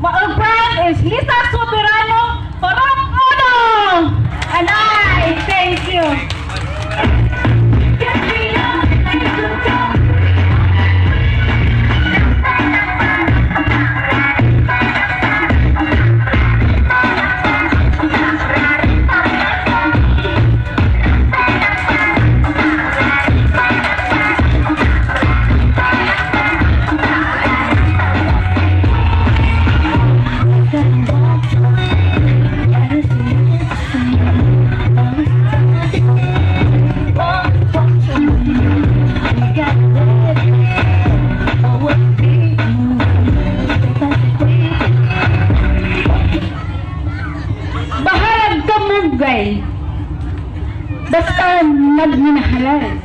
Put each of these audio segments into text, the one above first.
Our brand is Lisa Soberano Porocono. And I thank you. Basta nagminahalal.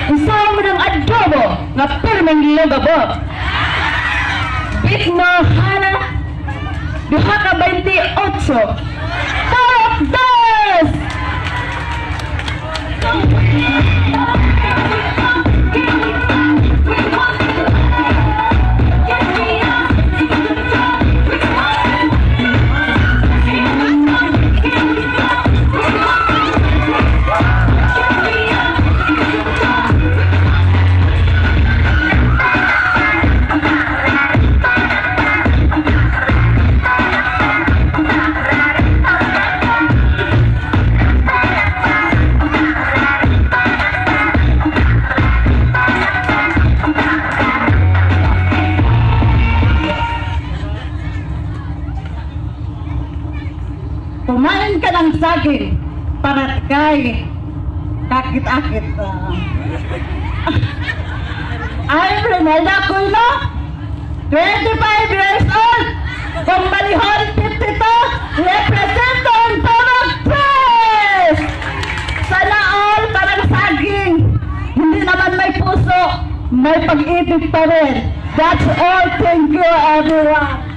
Isaw mo ng adobo nga permeng lugabo. Bit mo hala duha ka 28. Top dos! Kumain ka ng saging para kay kakit-akit. I'm Renalda Cuilo, 25 years old, from Balihon, 52, represento ang Tawag Press! Sana all parang saging, hindi naman may puso, may pag-ibig pa rin. That's all, thank you everyone.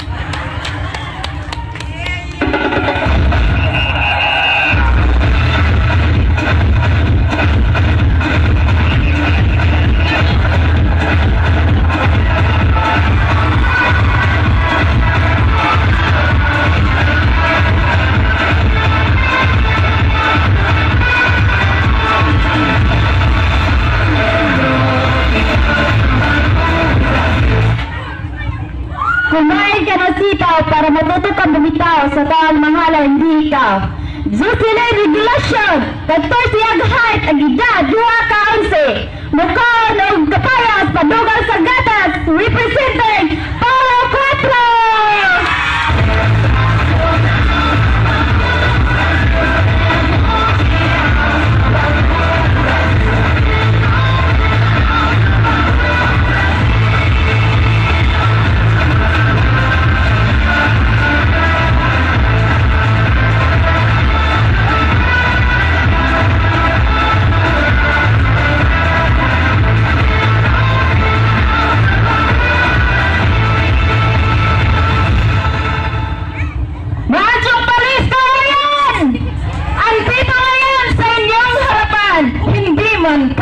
Kumain ka ng sitaw para matuto ka bumitaw sa taong mahala hindi ikaw. Jusile regulation, katoi siyag height, agida, 2 ka 11. Mukha ng kapayas, padugal sa gatas, representing Polo 4!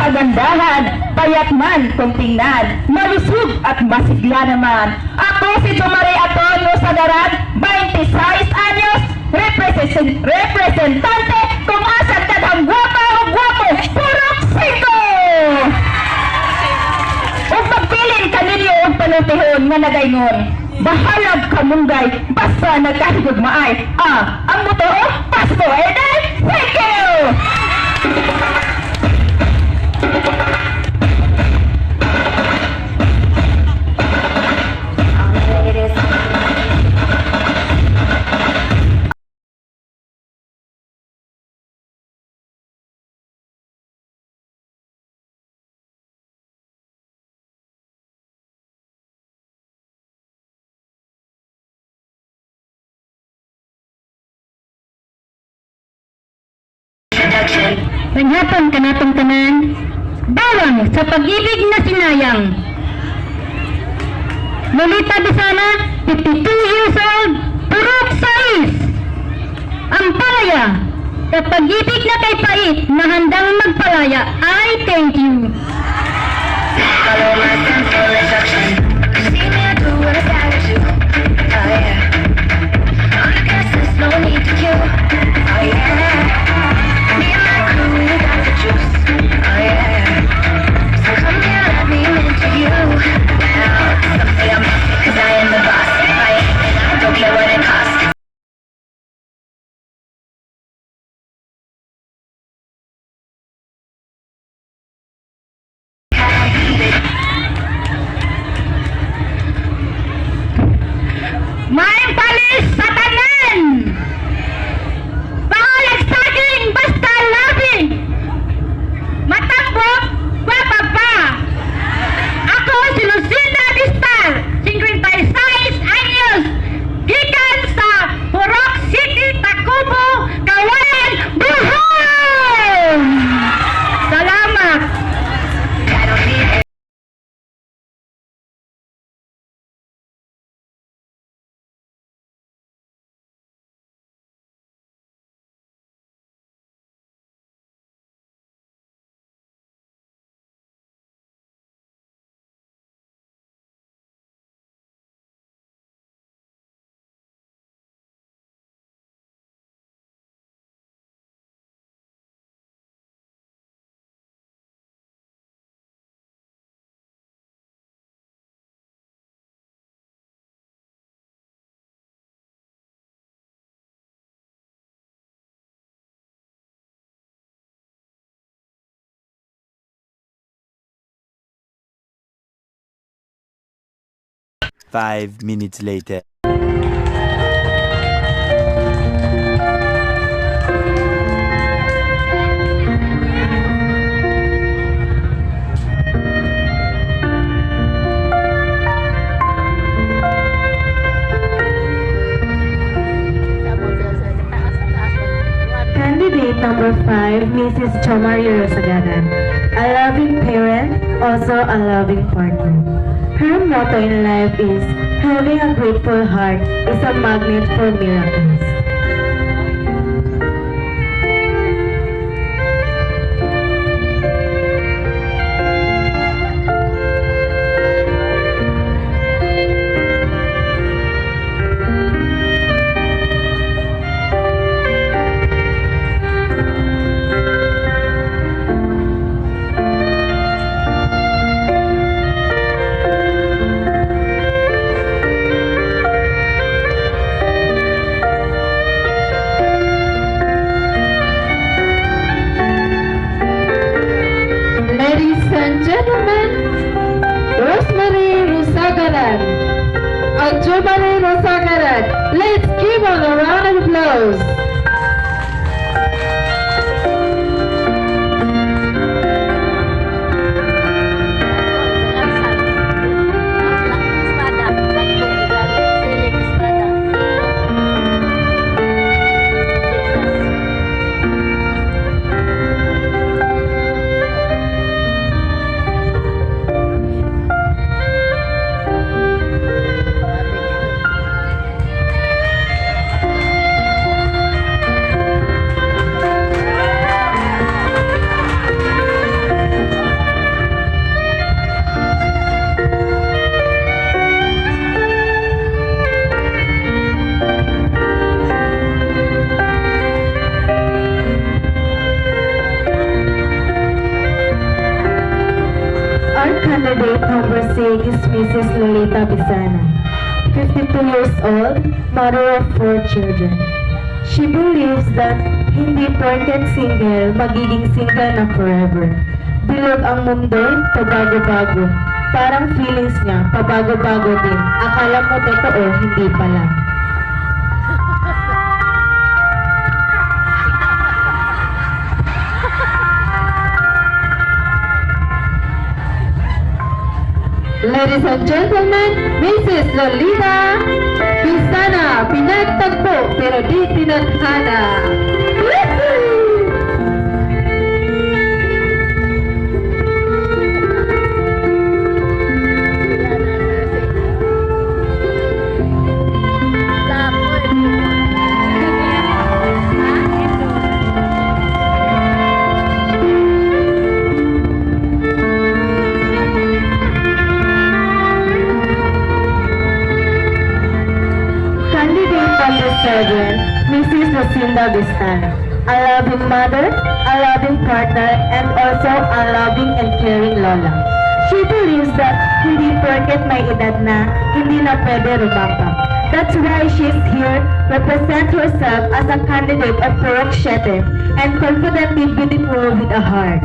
Kagandahan, payat man kung tingnan, malusog at masigla naman. Ako si Jumare Antonio Sagaran, 26 anyos, representante kung asan kadang gwapa o gwapo, purok 5! Ug magpilin kaninyo og panutihon nga nagaynon. Bahalag kamunggay, basta nagkahigugmaay. Ang motoro, Pasko, Eden, thank you! Manghapon ka natong tanan, bawang sa pag-ibig na sinayang. Lolita Bisana, 52 years old, purok 6. Ang palaya, sa pag-ibig na kay pait na handang magpalaya, I thank you. Follow my simple instruction. See me do what I 5 minutes later. Candidate number 5, Mrs. Chomaria Rosaganan. A loving parent, also a loving partner. Her motto in life is, having a grateful heart is a magnet for miracles. Ladies and gentlemen, Rosemary Rosaganan and Jomari Rosaganan. Let's give her a round of applause. Our candidate number 6 is Mrs. Lolita Bisana, 52 years old, mother of 4 children. She believes that hindi porket single, magiging single na forever. Bilog ang mundo, pabago-bago. Parang feelings niya, pabago-bago din. Akala mo totoo, hindi pala. Ladies and gentlemen, Mrs. Lolita Bisana, pinagtagpo pero di tinadhana. Candidate number 7, Mrs. Lucinda Bisana, a loving mother, a loving partner, and also a loving and caring lola. She believes that hindi porket may edad na, hindi na pwede rumampa. That's why she's here, represent herself as a candidate of Purok Shete and confidently beautiful with a heart.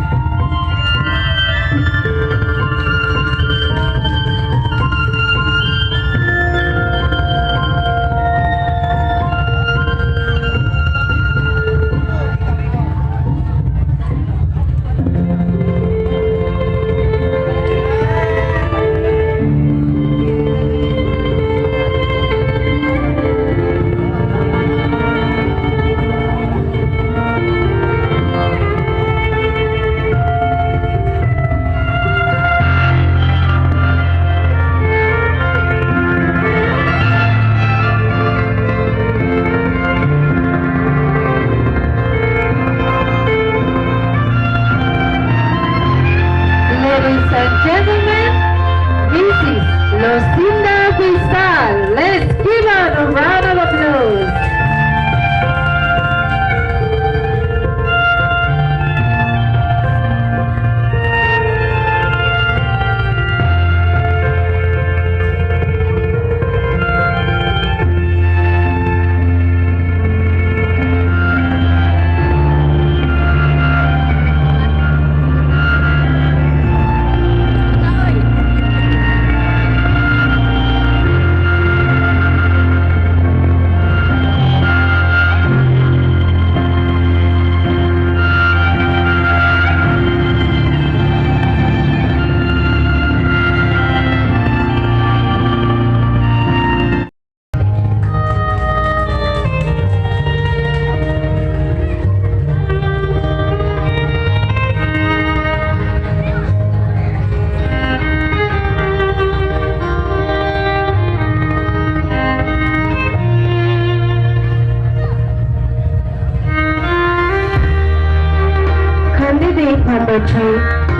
3,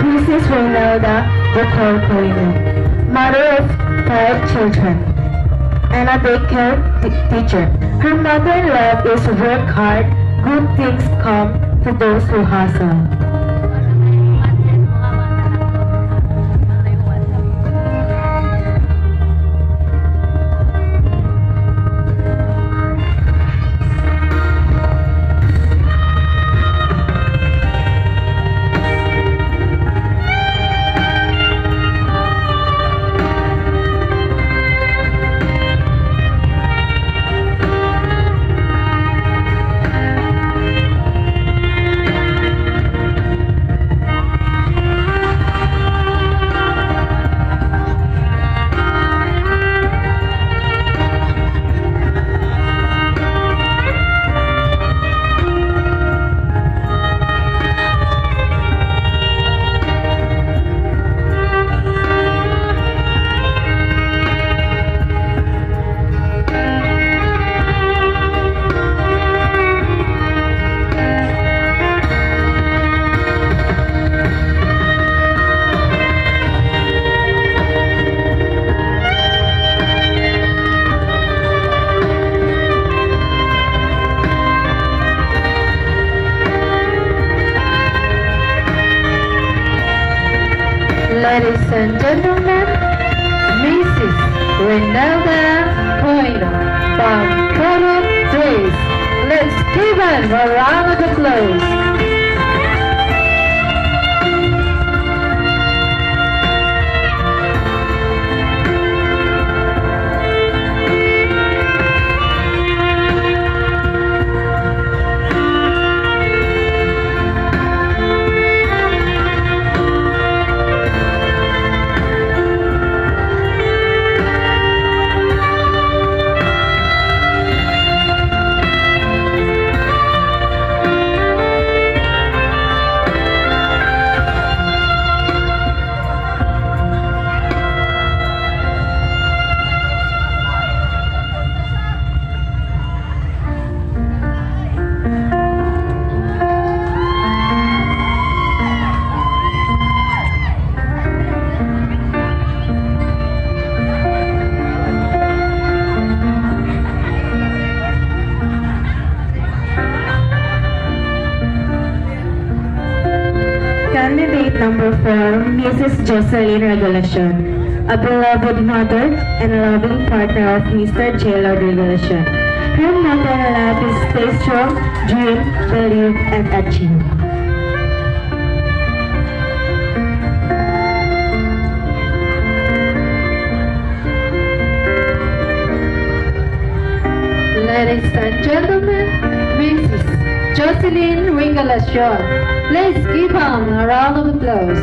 Mrs. Reynalda Bocorcoino, mother of 5 children, and a daycare teacher. Her mother-in-law is work hard, good things come to those who hustle. Ladies and gentlemen, Mrs. Reynalda Bocorcoino from Product Trace. Let's give her a round of applause. Candidate number 4, Mrs. Jocelyn Regulacion, a beloved mother and loving partner of Mr. J. Lord Regulacion. Her mother-in-law is stay strong, dream, believe, and achieve. Ladies and gentlemen, Mrs. Jocelyn Regulacion. Let's give her a round of applause.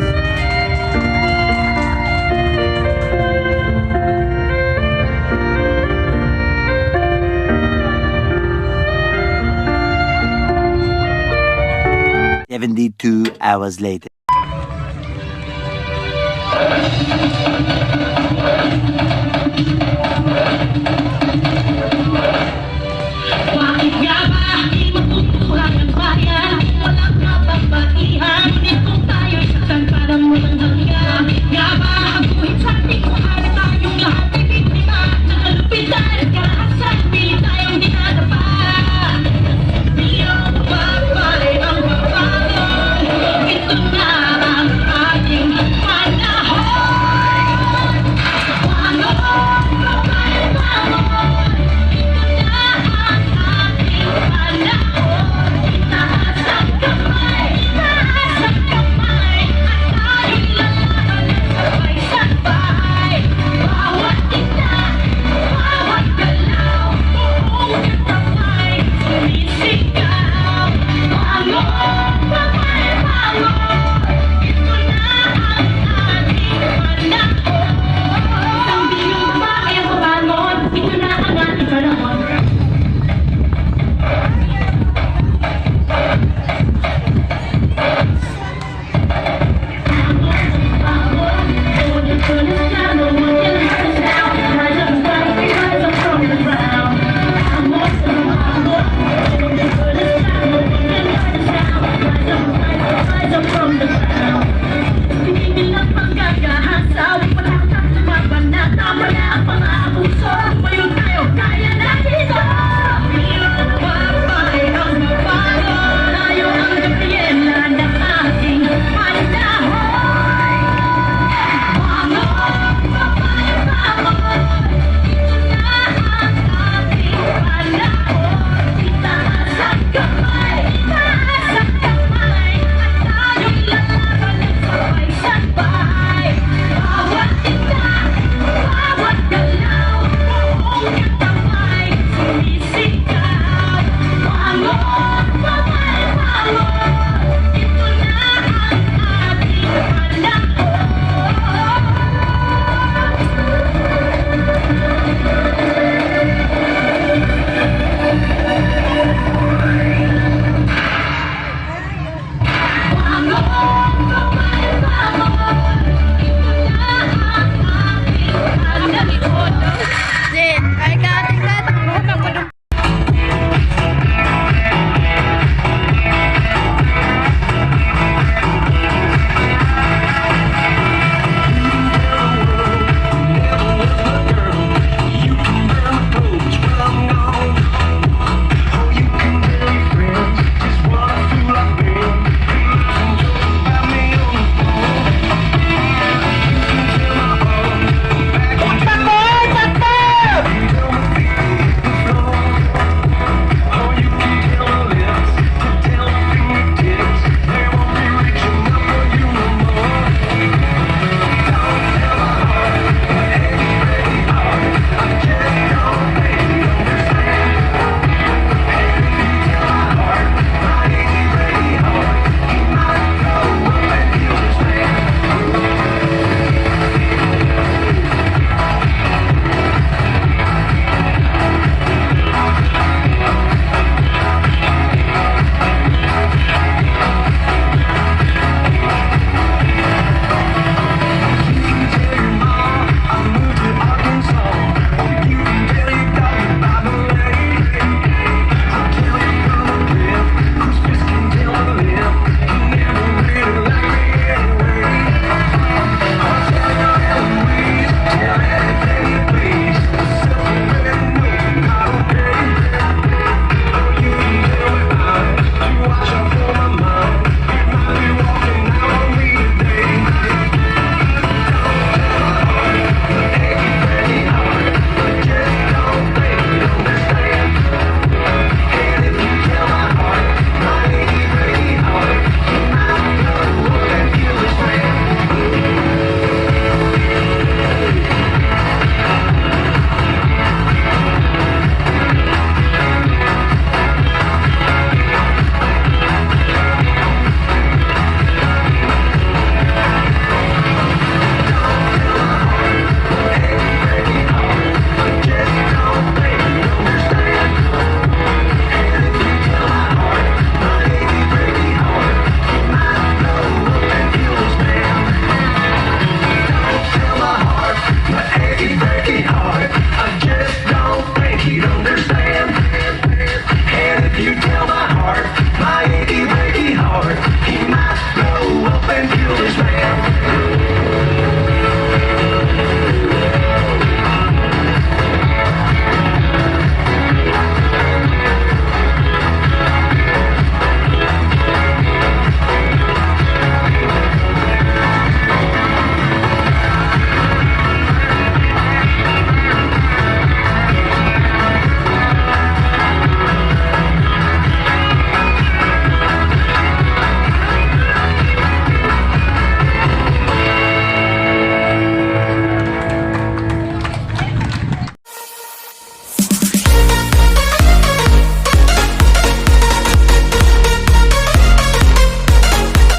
$72 later.